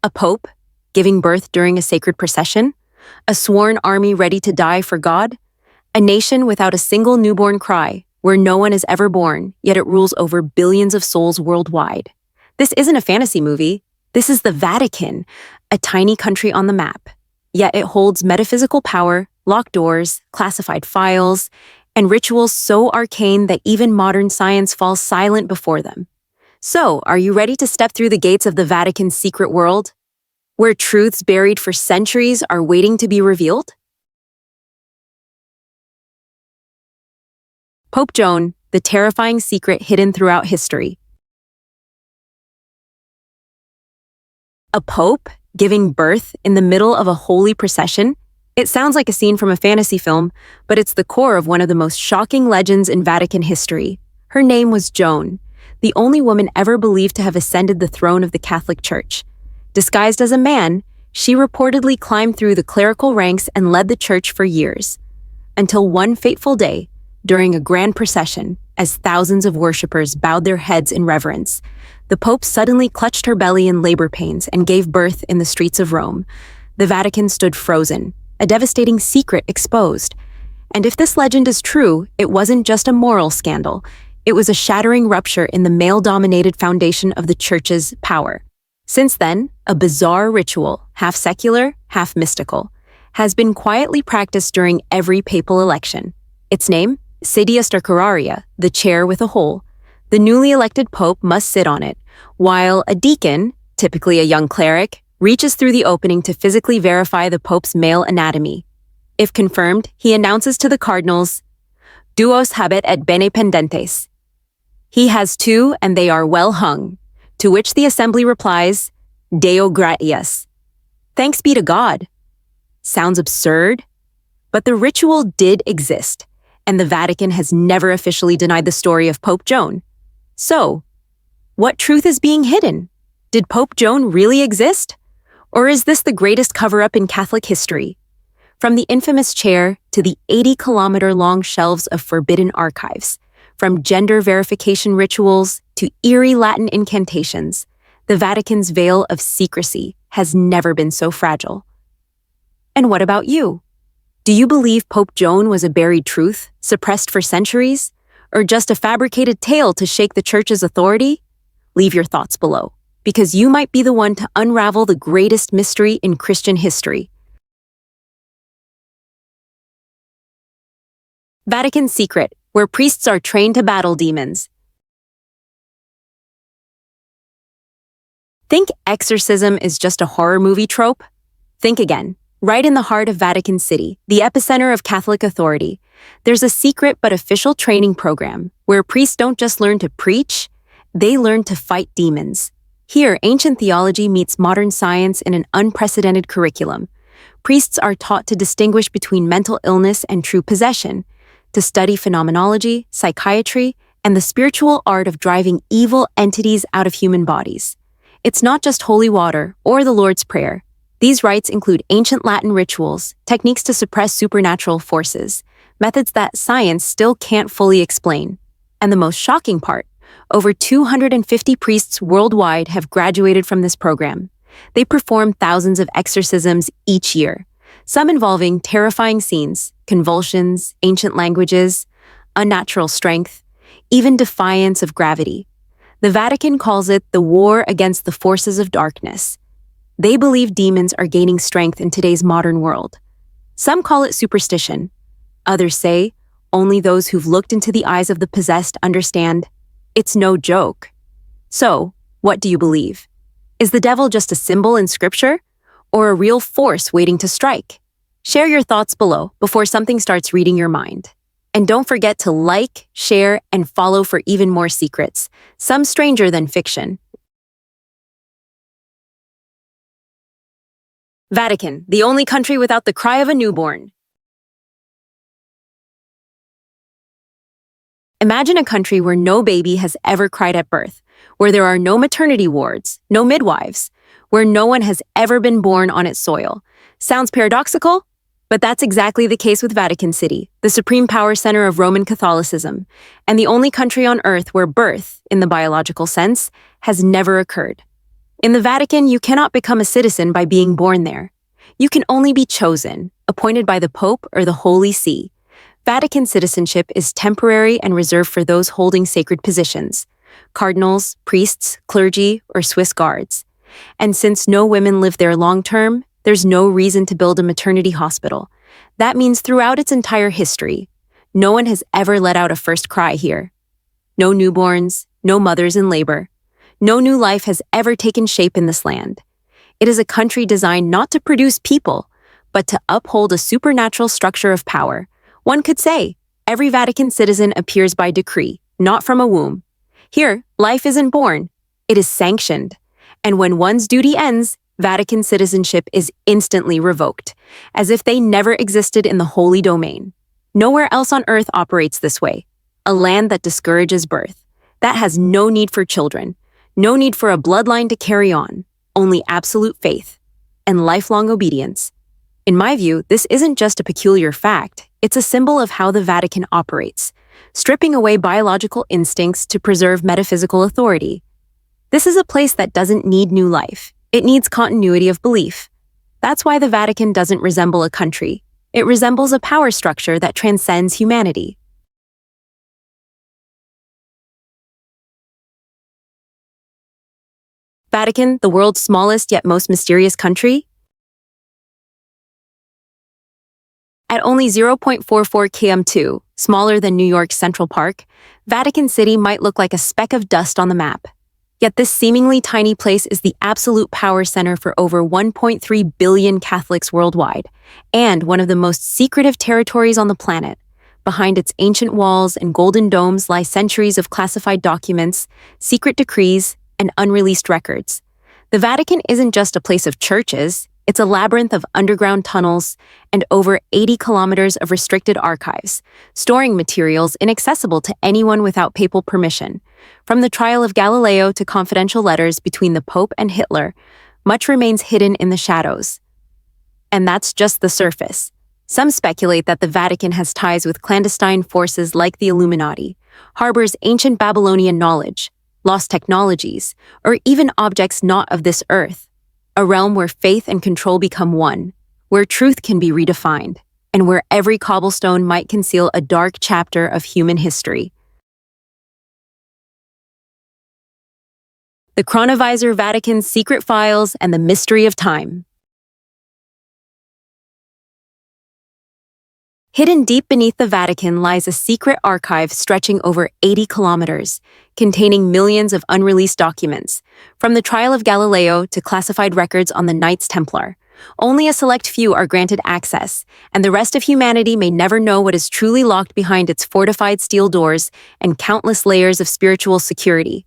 A pope giving birth during a sacred procession? A sworn army ready to die for God? A nation without a single newborn cry, where no one is ever born, yet it rules over billions of souls worldwide. This isn't a fantasy movie. This is the Vatican, a tiny country on the map. Yet it holds metaphysical power, locked doors, classified files, and rituals so arcane that even modern science falls silent before them. So, are you ready to step through the gates of the Vatican's secret world, where truths buried for centuries are waiting to be revealed? Pope Joan, the terrifying secret hidden throughout history. A pope giving birth in the middle of a holy procession? It sounds like a scene from a fantasy film, but it's the core of one of the most shocking legends in Vatican history. Her name was Joan, the only woman ever believed to have ascended the throne of the Catholic Church. Disguised as a man, she reportedly climbed through the clerical ranks and led the church for years. Until one fateful day, during a grand procession, as thousands of worshippers bowed their heads in reverence, the Pope suddenly clutched her belly in labor pains and gave birth in the streets of Rome. The Vatican stood frozen, a devastating secret exposed. And if this legend is true, it wasn't just a moral scandal. It was a shattering rupture in the male-dominated foundation of the Church's power. Since then, a bizarre ritual, half secular, half mystical, has been quietly practiced during every papal election. Its name? Sedia Stercuraria, the chair with a hole. The newly elected pope must sit on it, while a deacon, typically a young cleric, reaches through the opening to physically verify the pope's male anatomy. If confirmed, he announces to the cardinals, "Duos habet et bene pendentes." He has two, and they are well hung. To which the assembly replies, "Deo gratias." Thanks be to God. Sounds absurd, but the ritual did exist, and the Vatican has never officially denied the story of Pope Joan. So, what truth is being hidden? Did Pope Joan really exist? Or is this the greatest cover-up in Catholic history? From the infamous chair to the 80-kilometer-long shelves of forbidden archives, from gender verification rituals to eerie Latin incantations, the Vatican's veil of secrecy has never been so fragile. And what about you? Do you believe Pope Joan was a buried truth, suppressed for centuries, or just a fabricated tale to shake the Church's authority? Leave your thoughts below, because you might be the one to unravel the greatest mystery in Christian history. Vatican Secret, where priests are trained to battle demons. Think exorcism is just a horror movie trope? Think again. Right in the heart of Vatican City, the epicenter of Catholic authority, there's a secret but official training program where priests don't just learn to preach, they learn to fight demons. Here, ancient theology meets modern science in an unprecedented curriculum. Priests are taught to distinguish between mental illness and true possession, to study phenomenology, psychiatry, and the spiritual art of driving evil entities out of human bodies. It's not just holy water or the Lord's Prayer. These rites include ancient Latin rituals, techniques to suppress supernatural forces, methods that science still can't fully explain. And the most shocking part, over 250 priests worldwide have graduated from this program. They perform thousands of exorcisms each year, some involving terrifying scenes, convulsions, ancient languages, unnatural strength, even defiance of gravity. The Vatican calls it the war against the forces of darkness. They believe demons are gaining strength in today's modern world. Some call it superstition. Others say only those who've looked into the eyes of the possessed understand it's no joke. So, what do you believe? Is the devil just a symbol in scripture, or a real force waiting to strike? Share your thoughts below before something starts reading your mind. And don't forget to like, share, and follow for even more secrets, some stranger than fiction. Vatican, the only country without the cry of a newborn. Imagine a country where no baby has ever cried at birth, where there are no maternity wards, no midwives, where no one has ever been born on its soil. Sounds paradoxical? But that's exactly the case with Vatican City, the supreme power center of Roman Catholicism, and the only country on earth where birth, in the biological sense, has never occurred. In the Vatican, you cannot become a citizen by being born there. You can only be chosen, appointed by the Pope or the Holy See. Vatican citizenship is temporary and reserved for those holding sacred positions: cardinals, priests, clergy, or Swiss guards. And since no women live there long-term, there's no reason to build a maternity hospital. That means throughout its entire history, no one has ever let out a first cry here. No newborns, no mothers in labor. No new life has ever taken shape in this land. It is a country designed not to produce people, but to uphold a supernatural structure of power. One could say, every Vatican citizen appears by decree, not from a womb. Here, life isn't born, it is sanctioned. And when one's duty ends, Vatican citizenship is instantly revoked, as if they never existed in the holy domain. Nowhere else on earth operates this way. A land that discourages birth, that has no need for children, no need for a bloodline to carry on, only absolute faith and lifelong obedience. In my view, this isn't just a peculiar fact, it's a symbol of how the Vatican operates, stripping away biological instincts to preserve metaphysical authority. This is a place that doesn't need new life, it needs continuity of belief. That's why the Vatican doesn't resemble a country, it resembles a power structure that transcends humanity. Vatican, the world's smallest yet most mysterious country? At only 0.44 km2, smaller than New York's Central Park, Vatican City might look like a speck of dust on the map. Yet this seemingly tiny place is the absolute power center for over 1.3 billion Catholics worldwide, and one of the most secretive territories on the planet. Behind its ancient walls and golden domes lie centuries of classified documents, secret decrees, and unreleased records. The Vatican isn't just a place of churches, it's a labyrinth of underground tunnels and over 80 kilometers of restricted archives, storing materials inaccessible to anyone without papal permission. From the trial of Galileo to confidential letters between the Pope and Hitler, much remains hidden in the shadows. And that's just the surface. Some speculate that the Vatican has ties with clandestine forces like the Illuminati, harbors ancient Babylonian knowledge, lost technologies, or even objects not of this earth. A realm where faith and control become one, where truth can be redefined, and where every cobblestone might conceal a dark chapter of human history. The Chronovisor, Vatican Secret Files, and the Mystery of Time. Hidden deep beneath the Vatican lies a secret archive stretching over 80 kilometers, containing millions of unreleased documents, from the trial of Galileo to classified records on the Knights Templar. Only a select few are granted access, and the rest of humanity may never know what is truly locked behind its fortified steel doors and countless layers of spiritual security.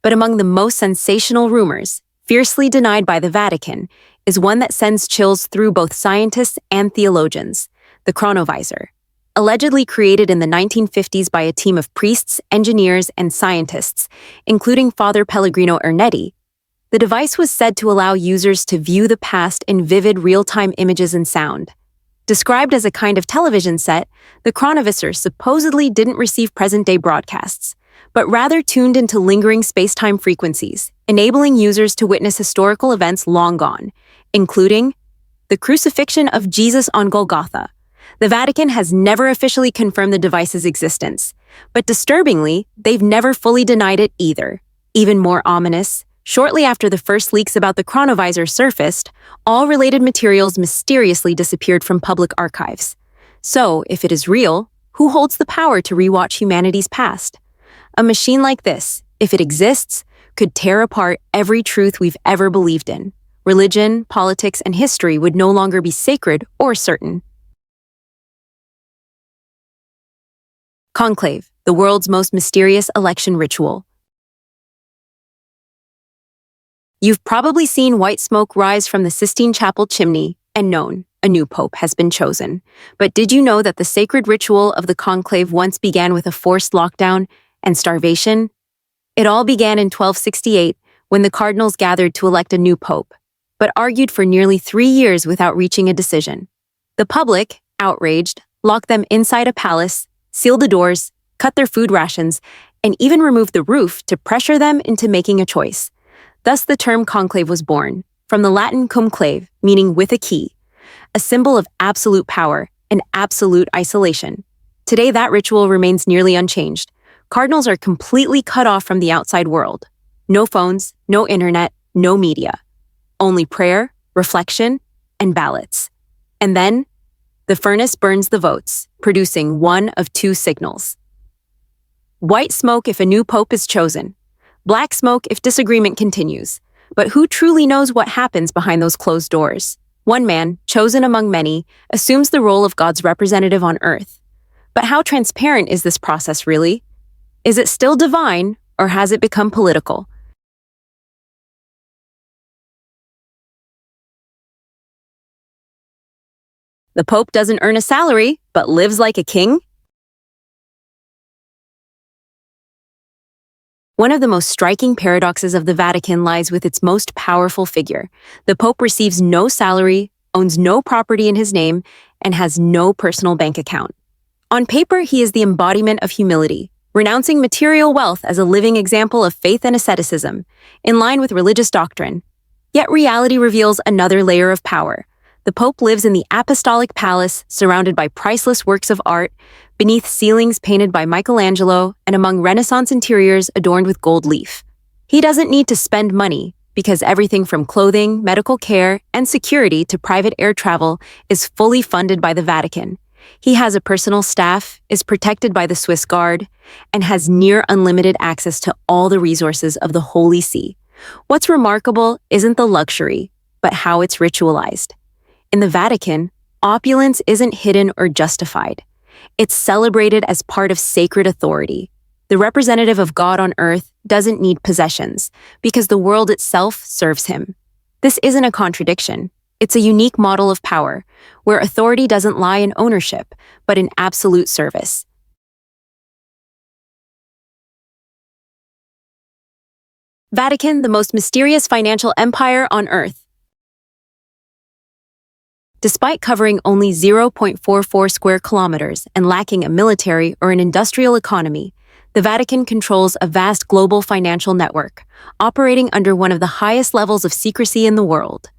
But among the most sensational rumors, fiercely denied by the Vatican, is one that sends chills through both scientists and theologians: the Chronovisor. Allegedly created in the 1950s by a team of priests, engineers, and scientists, including Father Pellegrino Ernetti, the device was said to allow users to view the past in vivid real-time images and sound. Described as a kind of television set, the Chronovisor supposedly didn't receive present-day broadcasts, but rather tuned into lingering space-time frequencies, enabling users to witness historical events long gone, including the crucifixion of Jesus on Golgotha. The Vatican has never officially confirmed the device's existence, but disturbingly, they've never fully denied it either. Even more ominous, shortly after the first leaks about the Chronovisor surfaced, all related materials mysteriously disappeared from public archives. So, if it is real, who holds the power to rewatch humanity's past? A machine like this, if it exists, could tear apart every truth we've ever believed in. Religion, politics, and history would no longer be sacred or certain. Conclave, the world's most mysterious election ritual. You've probably seen white smoke rise from the Sistine Chapel chimney and known a new pope has been chosen. But did you know that the sacred ritual of the conclave once began with a forced lockdown and starvation? It all began in 1268 when the cardinals gathered to elect a new pope, but argued for nearly 3 years without reaching a decision. The public, outraged, locked them inside a palace, sealed the doors, cut their food rations, and even removed the roof to pressure them into making a choice. Thus the term conclave was born, from the Latin cum clave, meaning with a key, a symbol of absolute power and absolute isolation. Today that ritual remains nearly unchanged. Cardinals are completely cut off from the outside world. No phones, no internet, no media. Only prayer, reflection, and ballots. And then, the furnace burns the votes, producing one of two signals. White smoke if a new pope is chosen. Black smoke if disagreement continues. But who truly knows what happens behind those closed doors? One man, chosen among many, assumes the role of God's representative on earth. But how transparent is this process really? Is it still divine, or has it become political? The Pope doesn't earn a salary, but lives like a king? One of the most striking paradoxes of the Vatican lies with its most powerful figure. The Pope receives no salary, owns no property in his name, and has no personal bank account. On paper, he is the embodiment of humility, renouncing material wealth as a living example of faith and asceticism, in line with religious doctrine. Yet reality reveals another layer of power. The Pope lives in the apostolic palace, surrounded by priceless works of art, beneath ceilings painted by Michelangelo, and among Renaissance interiors adorned with gold leaf. He doesn't need to spend money, because everything from clothing, medical care, and security to private air travel is fully funded by the Vatican. He has a personal staff, is protected by the Swiss Guard, and has near unlimited access to all the resources of the Holy See. What's remarkable isn't the luxury, but how it's ritualized. In the Vatican, opulence isn't hidden or justified. It's celebrated as part of sacred authority. The representative of God on earth doesn't need possessions, because the world itself serves him. This isn't a contradiction. It's a unique model of power, where authority doesn't lie in ownership, but in absolute service. Vatican, the most mysterious financial empire on earth. Despite covering only 0.44 square kilometers and lacking a military or an industrial economy, the Vatican controls a vast global financial network, operating under one of the highest levels of secrecy in the world.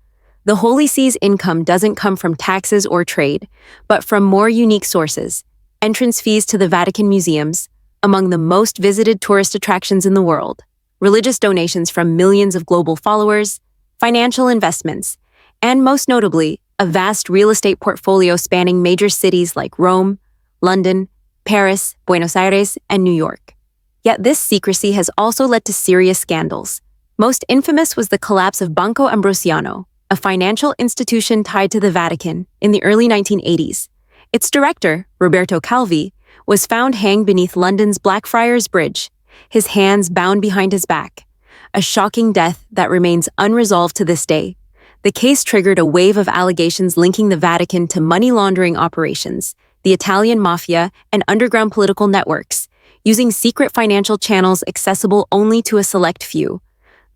The Holy See's income doesn't come from taxes or trade, but from more unique sources: entrance fees to the Vatican museums, among the most visited tourist attractions in the world, religious donations from millions of global followers, financial investments, and most notably, a vast real estate portfolio spanning major cities like Rome, London, Paris, Buenos Aires, and New York. Yet this secrecy has also led to serious scandals. Most infamous was the collapse of Banco Ambrosiano, a financial institution tied to the Vatican, in the early 1980s. Its director, Roberto Calvi, was found hanged beneath London's Blackfriars Bridge, his hands bound behind his back, a shocking death that remains unresolved to this day. The case triggered a wave of allegations linking the Vatican to money laundering operations, the Italian mafia, and underground political networks, using secret financial channels accessible only to a select few.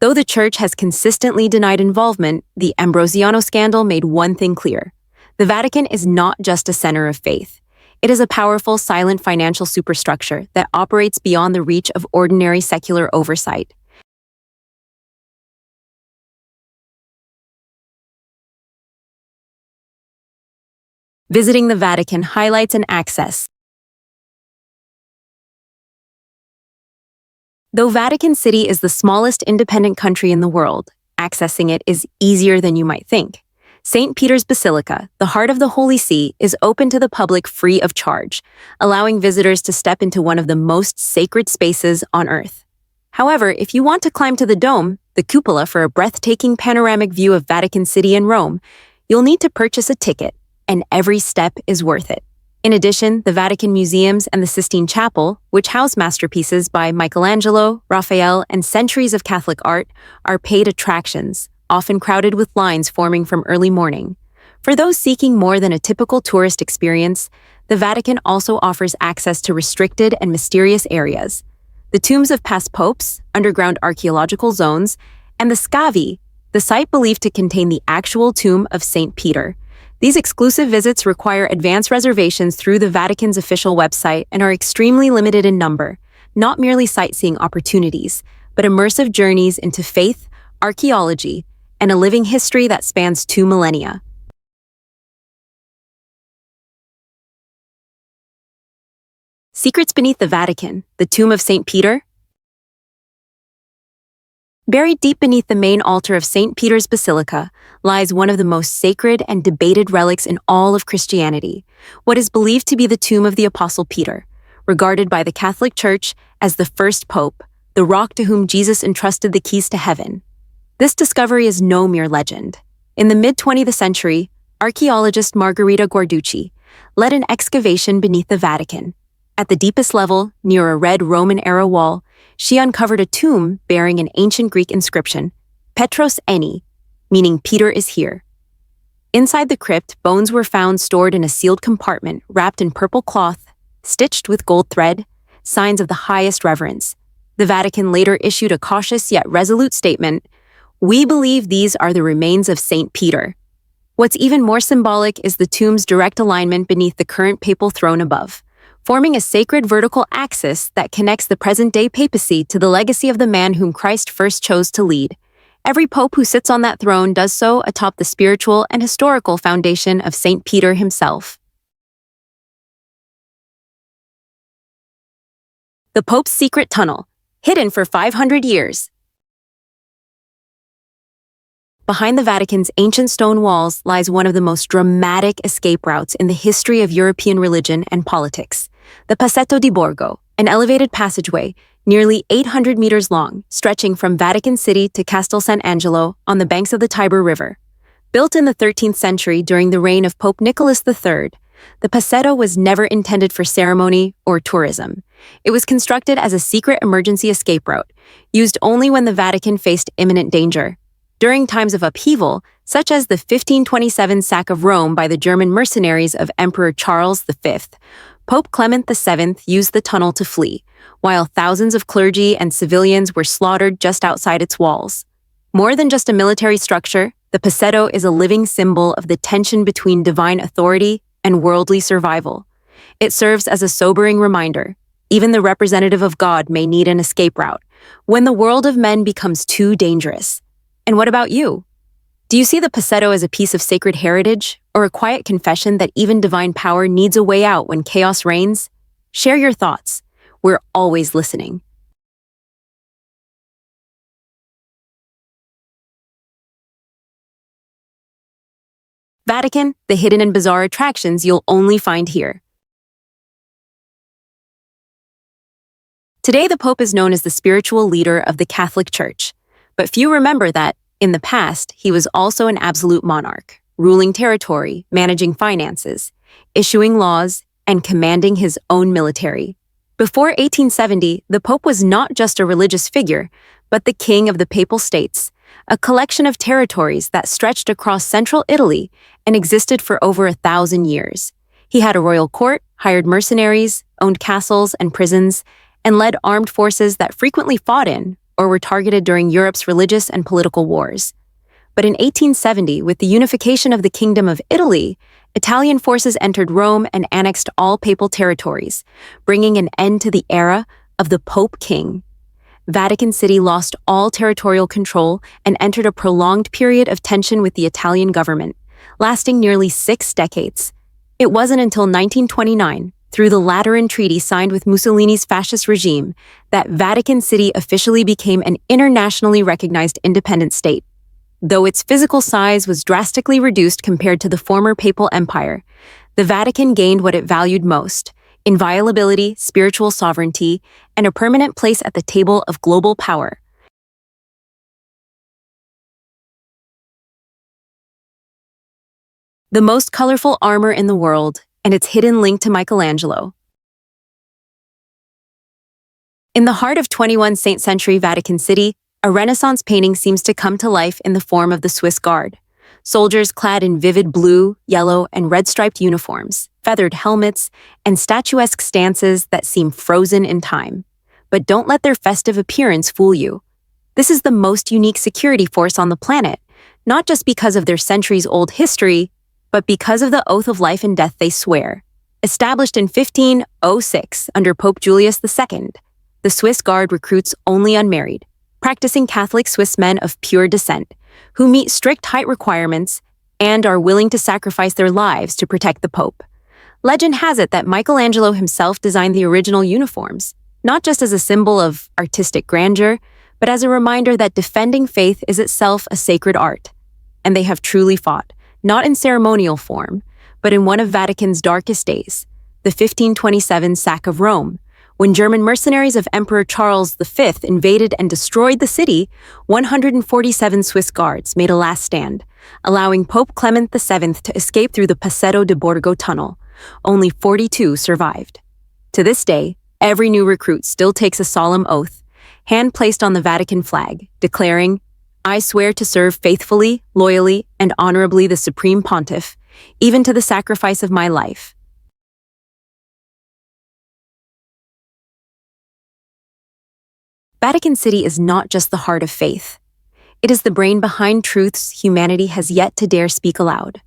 Though the Church has consistently denied involvement, the Ambrosiano scandal made one thing clear: the Vatican is not just a center of faith. It is a powerful, silent financial superstructure that operates beyond the reach of ordinary secular oversight. Visiting the Vatican highlights and access. Though Vatican City is the smallest independent country in the world, accessing it is easier than you might think. St. Peter's Basilica, the heart of the Holy See, is open to the public free of charge, allowing visitors to step into one of the most sacred spaces on earth. However, if you want to climb to the dome, the cupola, for a breathtaking panoramic view of Vatican City and Rome, you'll need to purchase a ticket, and every step is worth it. In addition, the Vatican Museums and the Sistine Chapel, which house masterpieces by Michelangelo, Raphael, and centuries of Catholic art, are paid attractions, often crowded with lines forming from early morning. For those seeking more than a typical tourist experience, the Vatican also offers access to restricted and mysterious areas: the tombs of past popes, underground archaeological zones, and the Scavi, the site believed to contain the actual tomb of St. Peter. These exclusive visits require advance reservations through the Vatican's official website and are extremely limited in number, not merely sightseeing opportunities, but immersive journeys into faith, archaeology, and a living history that spans 2 millennia. Secrets beneath the Vatican, the tomb of St. Peter. Buried deep beneath the main altar of St. Peter's Basilica lies one of the most sacred and debated relics in all of Christianity, what is believed to be the tomb of the Apostle Peter, regarded by the Catholic Church as the first pope, the rock to whom Jesus entrusted the keys to heaven. This discovery is no mere legend. In the mid-20th century, archaeologist Margherita Guarducci led an excavation beneath the Vatican. At the deepest level, near a red Roman-era wall, she uncovered a tomb bearing an ancient Greek inscription, Petros Eni, meaning Peter is here. Inside the crypt, bones were found stored in a sealed compartment wrapped in purple cloth, stitched with gold thread, signs of the highest reverence. The Vatican later issued a cautious yet resolute statement, "We believe these are the remains of St. Peter." What's even more symbolic is the tomb's direct alignment beneath the current papal throne above, forming a sacred vertical axis that connects the present-day papacy to the legacy of the man whom Christ first chose to lead. Every pope who sits on that throne does so atop the spiritual and historical foundation of St. Peter himself. The Pope's Secret Tunnel, hidden for 500 years. Behind the Vatican's ancient stone walls lies one of the most dramatic escape routes in the history of European religion and politics, the Passetto di Borgo, an elevated passageway nearly 800 meters long, stretching from Vatican City to Castel Sant'Angelo on the banks of the Tiber River. Built in the 13th century during the reign of Pope Nicholas III, the Passetto was never intended for ceremony or tourism. It was constructed as a secret emergency escape route, used only when the Vatican faced imminent danger. During times of upheaval, such as the 1527 sack of Rome by the German mercenaries of Emperor Charles V, Pope Clement VII used the tunnel to flee, while thousands of clergy and civilians were slaughtered just outside its walls. More than just a military structure, the Passetto is a living symbol of the tension between divine authority and worldly survival. It serves as a sobering reminder. Even the representative of God may need an escape route when the world of men becomes too dangerous. And what about you? Do you see the Passetto as a piece of sacred heritage or a quiet confession that even divine power needs a way out when chaos reigns? Share your thoughts. We're always listening. Vatican, the hidden and bizarre attractions you'll only find here. Today, the Pope is known as the spiritual leader of the Catholic Church, but few remember that, in the past, he was also an absolute monarch, ruling territory, managing finances, issuing laws, and commanding his own military. Before 1870, the Pope was not just a religious figure, but the king of the Papal States, a collection of territories that stretched across central Italy and existed for over 1,000 years. He had a royal court, hired mercenaries, owned castles and prisons, and led armed forces that frequently fought in or were targeted during Europe's religious and political wars. But in 1870, with the unification of the Kingdom of Italy, Italian forces entered Rome and annexed all papal territories, bringing an end to the era of the Pope King. Vatican City lost all territorial control and entered a prolonged period of tension with the Italian government, lasting nearly 6 decades. It wasn't until 1929, through the Lateran Treaty signed with Mussolini's fascist regime, that Vatican City officially became an internationally recognized independent state. Though its physical size was drastically reduced compared to the former papal empire, the Vatican gained what it valued most: inviolability, spiritual sovereignty, and a permanent place at the table of global power. The most colorful armor in the world, and its hidden link to Michelangelo. In the heart of 21st century Vatican City, a Renaissance painting seems to come to life in the form of the Swiss Guard. Soldiers clad in vivid blue, yellow, and red-striped uniforms, feathered helmets, and statuesque stances that seem frozen in time. But don't let their festive appearance fool you. This is the most unique security force on the planet, not just because of their centuries-old history, but because of the oath of life and death they swear. Established in 1506 under Pope Julius II, the Swiss Guard recruits only unmarried, practicing Catholic Swiss men of pure descent, who meet strict height requirements and are willing to sacrifice their lives to protect the Pope. Legend has it that Michelangelo himself designed the original uniforms, not just as a symbol of artistic grandeur, but as a reminder that defending faith is itself a sacred art. And they have truly fought, not in ceremonial form, but in one of Vatican's darkest days, the 1527 sack of Rome. When German mercenaries of Emperor Charles V invaded and destroyed the city, 147 Swiss guards made a last stand, allowing Pope Clement VII to escape through the Passetto di Borgo tunnel. Only 42 survived. To this day, every new recruit still takes a solemn oath, hand placed on the Vatican flag, declaring, "I swear to serve faithfully, loyally, and honorably the Supreme Pontiff, even to the sacrifice of my life." Vatican City is not just the heart of faith. It is the brain behind truths humanity has yet to dare speak aloud.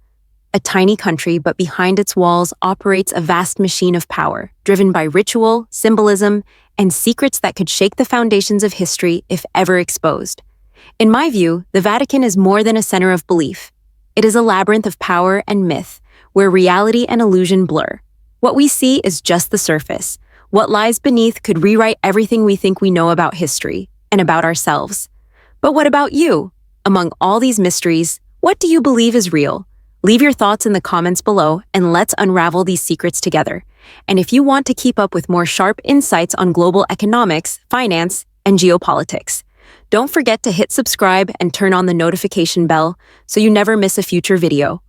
A tiny country, but behind its walls operates a vast machine of power, driven by ritual, symbolism, and secrets that could shake the foundations of history if ever exposed. In my view, the Vatican is more than a center of belief. It is a labyrinth of power and myth, where reality and illusion blur. What we see is just the surface. What lies beneath could rewrite everything we think we know about history and about ourselves. But what about you? Among all these mysteries, what do you believe is real? Leave your thoughts in the comments below and let's unravel these secrets together. And if you want to keep up with more sharp insights on global economics, finance, and geopolitics, don't forget to hit subscribe and turn on the notification bell so you never miss a future video.